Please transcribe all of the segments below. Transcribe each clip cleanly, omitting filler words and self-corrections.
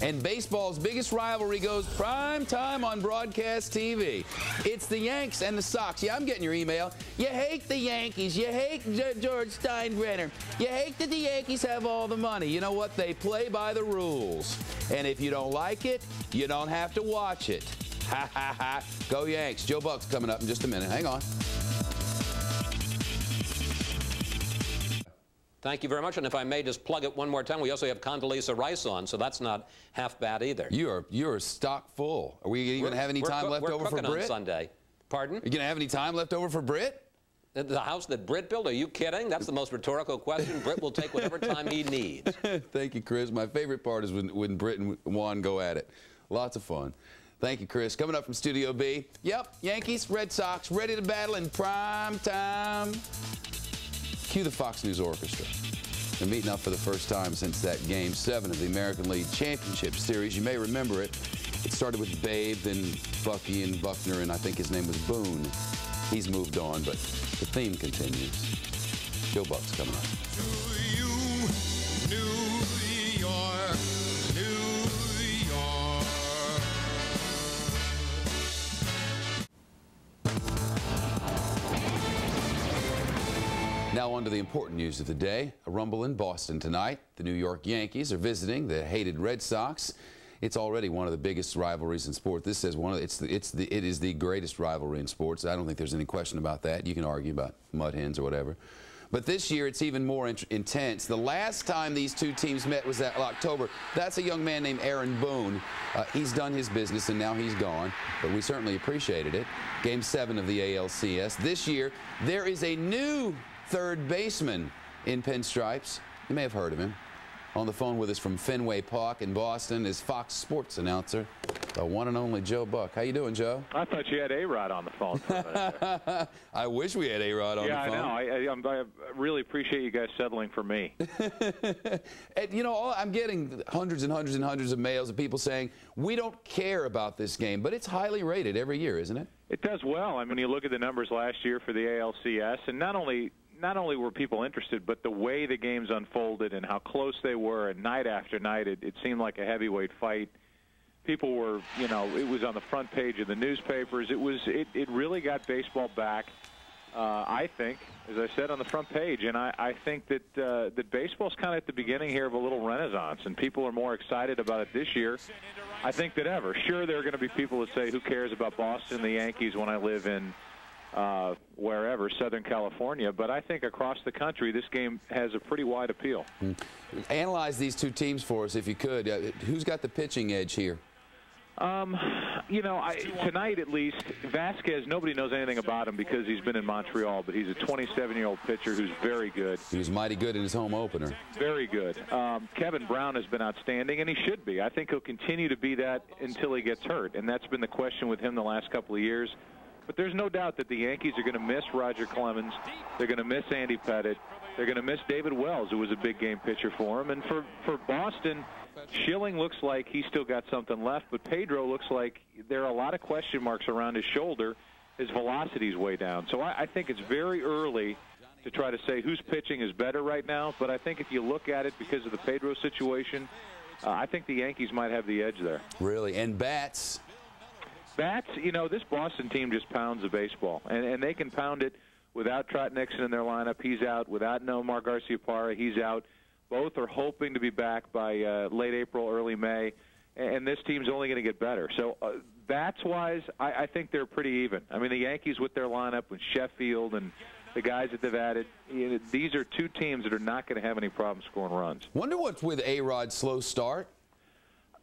And baseball's biggest rivalry goes prime time on broadcast TV. It's the Yanks and the Sox. Yeah, I'm getting your email. You hate the Yankees. You hate George Steinbrenner. You hate that the Yankees have all the money. You know what? They play by the rules. And if you don't like it, you don't have to watch it. Ha, ha, ha. Go Yanks. Joe Buck's coming up in just a minute. Hang on. Thank you very much. And if I may just plug it one more time, we also have Condoleezza Rice on, so that's not half bad either. You're stock full. Are we going to have any time left over for Britt? We're cooking on Sunday. Pardon? Are you going to have any time left over for Britt? The house that Britt built? Are you kidding? That's the most rhetorical question. Britt will take whatever time he needs. Thank you, Chris. My favorite part is when Britt and Juan go at it. Lots of fun. Thank you, Chris. Coming up from Studio B. Yep, Yankees, Red Sox, ready to battle in prime time. Cue the Fox News Orchestra. They're meeting up for the first time since that Game 7 of the American League Championship Series. You may remember it. It started with Babe, then Bucky and Buckner, and I think his name was Boone. He's moved on, but the theme continues. Joe Buck's coming up. To you, New York, New York. Now on to the important news of the day. A rumble in Boston tonight. The New York Yankees are visiting the hated Red Sox. It's already one of the biggest rivalries in sports. This says it is the greatest rivalry in sports. I don't think there's any question about that. You can argue about mud hens or whatever. But this year it's even more intense. The last time these two teams met was October. That's a young man named Aaron Boone. He's done his business and now he's gone, but we certainly appreciated it. Game 7 of the ALCS. This year there is a new third baseman in pinstripes. You may have heard of him. On the phone with us from Fenway Park in Boston is Fox Sports announcer, the one and only Joe Buck. How you doing, Joe? I thought you had A-Rod on the phone for a minute there. I wish we had A-Rod on the phone. Yeah, I know. I really appreciate you guys settling for me. And, you know, I'm getting hundreds and hundreds and hundreds of mails of people saying, we don't care about this game, but it's highly rated every year, isn't it? It does well. I mean, you look at the numbers last year for the ALCS, and not only were people interested, but the way the games unfolded and how close they were, and night after night, it seemed like a heavyweight fight. People were, you know, it was on the front page of the newspapers. It really got baseball back, I think, as I said, on the front page. And I think that baseball's kind of at the beginning here of a little renaissance, and people are more excited about it this year, I think, than ever. Sure, there are going to be people that say, who cares about Boston, the Yankees, when I live in wherever, Southern California, but I think across the country this game has a pretty wide appeal. Analyze these two teams for us if you could. Who's got the pitching edge here? You know, tonight at least, Vasquez, nobody knows anything about him because he's been in Montreal, but he's a 27-year-old pitcher who's very good. He was mighty good in his home opener. Very good. Kevin Brown has been outstanding, and he should be. I think he'll continue to be that until he gets hurt, and that's been the question with him the last couple of years. But there's no doubt that the Yankees are going to miss Roger Clemens. They're going to miss Andy Pettitte. They're going to miss David Wells, who was a big game pitcher for him. And for Boston, Schilling looks like he's still got something left, but Pedro looks like there are a lot of question marks around his shoulder. His velocity's way down. So I think it's very early to try to say whose pitching is better right now. But I think if you look at it because of the Pedro situation, I think the Yankees might have the edge there. Really? And bats? Bats, you know, this Boston team just pounds the baseball, and they can pound it without Trot Nixon in their lineup. He's out. Without Nomar Garciaparra, he's out. Both are hoping to be back by late April, early May, and this team's only going to get better. So bats-wise, I think they're pretty even. I mean, the Yankees with their lineup, with Sheffield and the guys that they've added, you know, these are two teams that are not going to have any problem scoring runs. Wonder what's with A-Rod's slow start?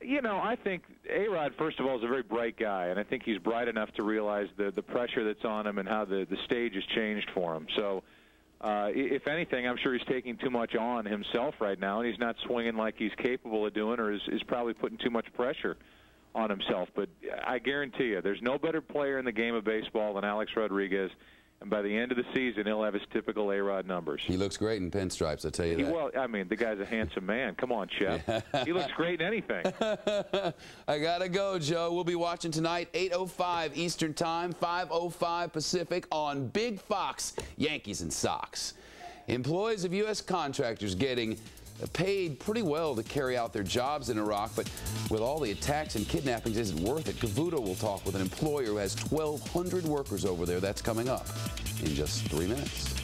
You know, I think A-Rod, first of all, is a very bright guy, and I think he's bright enough to realize the pressure that's on him and how the stage has changed for him. So, if anything, I'm sure he's taking too much on himself right now, and he's not swinging like he's capable of doing, or is probably putting too much pressure on himself. But I guarantee you, there's no better player in the game of baseball than Alex Rodriguez. And by the end of the season, he'll have his typical A-Rod numbers. He looks great in pinstripes, I'll tell you that. Well, I mean, the guy's a handsome man. Come on, Shep. He looks great in anything. I got to go, Joe. We'll be watching tonight, 8:05 Eastern Time, 5:05 Pacific on Big Fox, Yankees and Sox. Employees of U.S. contractors getting paid pretty well to carry out their jobs in Iraq, but with all the attacks and kidnappings, is it worth it? Cavuto will talk with an employer who has 1,200 workers over there. That's coming up in just 3 minutes.